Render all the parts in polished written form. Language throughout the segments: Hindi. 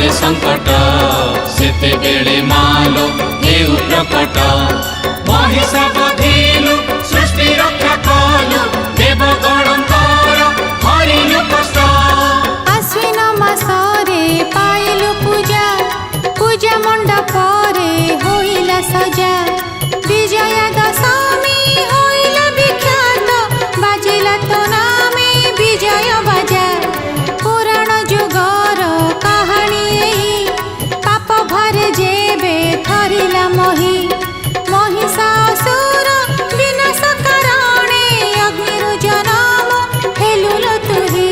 पड़े संकट सेते बेले मालो हेउ प्रकट महिषा बधिलु सृष्टि रक्षा कलु देवगणंकर हरिलु कष्ट आश्विन मासरे पाइलु पूजा पूजा मंडप रे होइला सजा विजया दशमी होइला विख्यात बाजिला तो नामे विजय बाजा पुराण जुगर कहानी पाप भरे जेबे थरिला मोहि महिषासुर विनाश कारणे अग्निरु जनम हेलुलो तुहि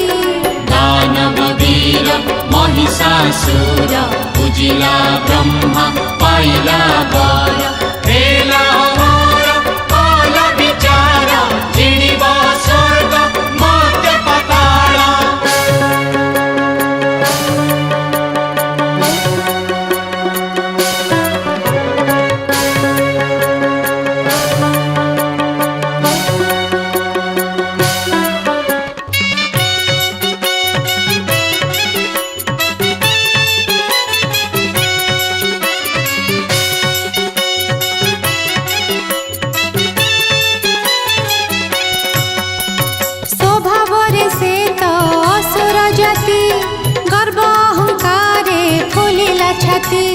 दानव वीर महिषासुर पूजिला ब्रह्मा पाइला वर हेला मोर काल विचार जिणिब स्वर्ग मर्त्य पाताल स्वभावरे से तो असुर जाति गर्व अहंकारे फुलिला छाती